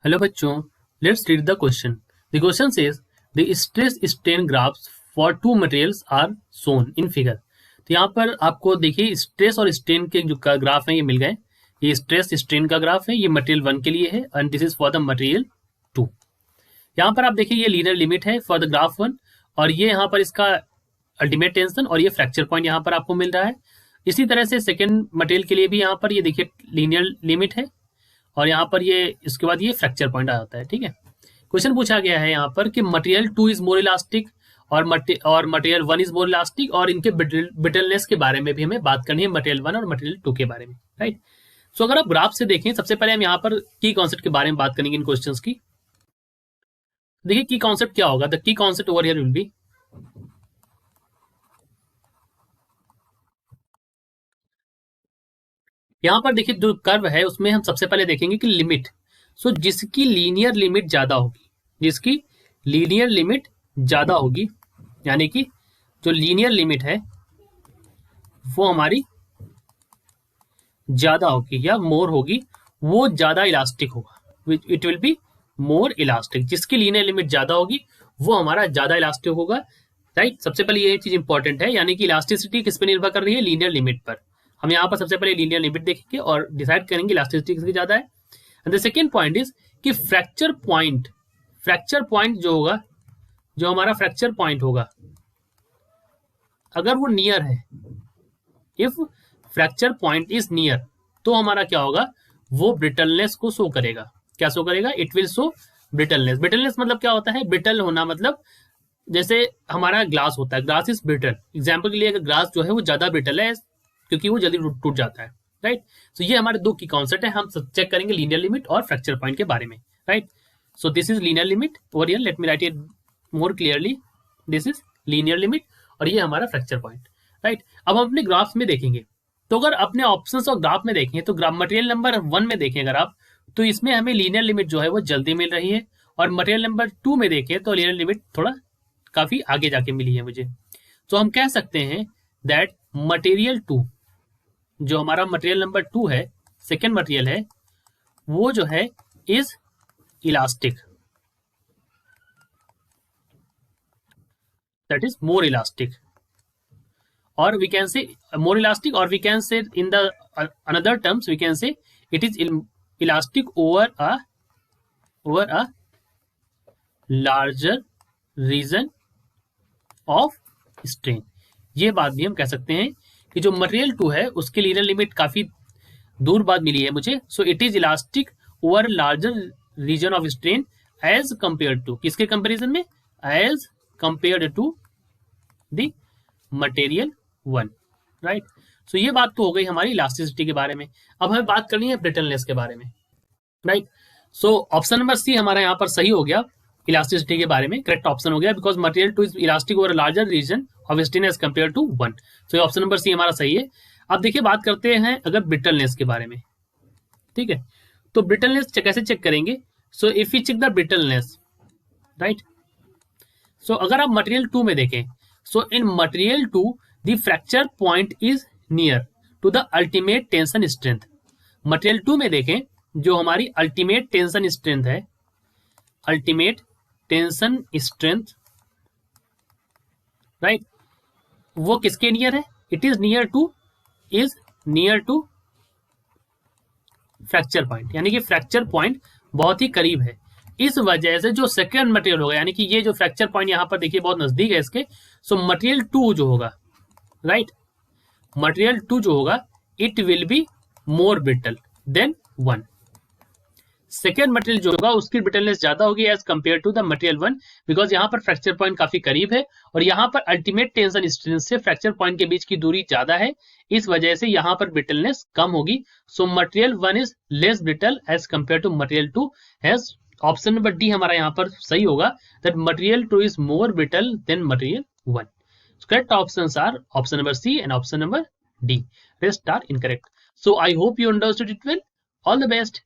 Hello बच्चों, let's read the question. The question says the stress strain graphs for two materials are shown in figure. तो यहाँ पर आपको देखिए stress और स्ट्रेन के जो ग्राफ है ये मिल गए। ये स्ट्रेस स्ट्रेन का ग्राफ है, ये मटेरियल 1 के लिए है and this is for the material 2। यहाँ पर आप देखिए ये लीनियर लिमिट है फॉर द ग्राफ 1 और ये यहाँ पर इसका अल्टीमेट टेंशन और ये फ्रैक्चर पॉइंट यहाँ पर आपको मिल रहा है। इसी तरह से सेकेंड मटेरियल के लिए भी यहाँ पर ये देखिए लीनियर लिमिट है और यहाँ पर ये इसके बाद ये फ्रैक्चर पॉइंट आ जाता है। ठीक है, क्वेश्चन पूछा गया है यहाँ पर कि मटेरियल 2 इज मोर इलास्टिक और मटेरियल 1 इज मोर इलास्टिक और इनके ब्रिटलनेस के बारे में भी हमें बात करनी है, मटेरियल 1 और मटेरियल 2 के बारे में। राइट, सो अगर आप ग्राफ से देखें, सबसे पहले हम यहाँ पर की कॉन्सेप्ट के बारे में बात करेंगे इन क्वेश्चंस की। देखिए की कॉन्सेप्ट क्या होगा, the key concept over here will be यहाँ पर देखिए जो कर्व है उसमें हम सबसे पहले देखेंगे कि लिमिट। सो जिसकी लीनियर लिमिट ज्यादा होगी, जिसकी लीनियर लिमिट ज्यादा होगी, यानी कि जो लीनियर लिमिट है वो हमारी ज्यादा होगी या मोर होगी, वो ज्यादा इलास्टिक होगा। It will be more elastic. जिसकी लीनियर लिमिट ज्यादा होगी वो हमारा ज्यादा इलास्टिक होगा। राइट, सबसे पहले ये चीज इंपॉर्टेंट है, यानी कि इलास्टिसिटी किस पे निर्भर कर रही है, लीनियर लिमिट पर। हम यहाँ पर सबसे पहले लीनियर लिमिट देखेंगे और डिसाइड करेंगे इलास्टिसिटी किसकी ज्यादा है। And the second point is कि फ्रैक्चर पॉइंट जो होगा, जो हमारा फ्रैक्चर पॉइंट होगा, अगर वो नियर है, if fracture point is near, तो हमारा क्या होगा, वो ब्रिटलनेस को शो करेगा। क्या शो करेगा, it will show brittleness. Brittleness मतलब क्या होता है, ब्रिटल होना मतलब जैसे हमारा ग्लास होता है, ग्लास इज ब्रिटल। एग्जाम्पल के लिए अगर ग्लास जो है वो ज्यादा ब्रिटल है क्योंकि वो जल्दी टूट जाता है। राइट, सो ये हमारे दो की कॉन्सेप्ट है। हम चेक करेंगे लीनियर लिमिट और फ्रैक्चर पॉइंट के बारे में। Right, so this is linear limit over here, let me right it more clearly, this is linear limit और ये हमारा फ्रैक्चर पॉइंट। राइट, अब हम अपने ग्राफ में देखेंगे, तो अगर अपने ऑप्शंस और ग्राफ में देखें तो ग्राफ मटेरियल नंबर 1 में देखें अगर आप, तो इसमें हमें लीनियर लिमिट जो है वो जल्दी मिल रही है और मटेरियल नंबर 2 में देखें तो लीनियर लिमिट थोड़ा काफी आगे जाके मिली है मुझे। तो हम कह सकते हैं दैट मटेरियल 2, जो हमारा मटेरियल नंबर 2 है, सेकेंड मटेरियल है, वो जो है is elastic, that is more elastic, और we can say more elastic, और we can say in the another terms we can say it is elastic over a larger region of strain. ये बात भी हम कह सकते हैं कि जो मटेरियल 2 है उसकी लीनियर लिमिट काफी दूर बाद मिली है मुझे। So it is elastic over larger region of strain as compare to, किसके कंपेरिजन में, as compare to the material 1। Right, so ये बात तो हो गई हमारी इलास्टिसिटी के बारे में। अब हमें बात करनी है ब्रिटलनेस के बारे में। Right, so option number C हमारा यहाँ पर सही हो गया, इलास्टिसिटी के बारे में करेक्ट ऑप्शन हो गया, because material 2 is elastic over larger region of strain as compare to 1। So option number C हमारा सही है। अब देखिए बात करते हैं अगर ब्रिटलनेस के बारे में। ठीक है, तो ब्रिटलनेस कैसे चेक करेंगे, so if you check the brittleness, right, so अगर आप मटेरियल 2 में देखें, so in material 2 the fracture point is near to the ultimate tension strength. Material 2 में देखें जो हमारी अल्टीमेट टेंशन स्ट्रेंथ है, अल्टीमेट टेंशन स्ट्रेंथ, राइट, वो किसके नियर है, it is near to fracture point, यानी कि फ्रैक्चर पॉइंट बहुत ही करीब है। इस वजह से जो सेकेंड मटेरियल होगा, यानी कि ये जो फ्रैक्चर पॉइंट यहां पर देखिए बहुत नजदीक है इसके, सो मटेरियल 2 जो होगा, राइट, मटेरियल 2 जो होगा it will be more brittle than 1। Second material जो होगा उसकी ब्रिटलनेस ज्यादा होगी as compare to the material 1, because यहाँ पर फ्रैक्चर पॉइंट काफी करीब है और यहाँ पर अल्टीमेट टेंशन स्ट्रेंथ से फ्रैक्चर पॉइंट के बीच की दूरी ज्यादा है, इस वजह से यहाँ पर ब्रिटलनेस कम होगी। So material 1 is less brittle as compare to material 2, has option number D हमारा यहाँ पर सही होगा, that material 2 is more brittle than material 1। Correct options are option number C and option number D, rest are incorrect. So I hope you understood it well, all the best.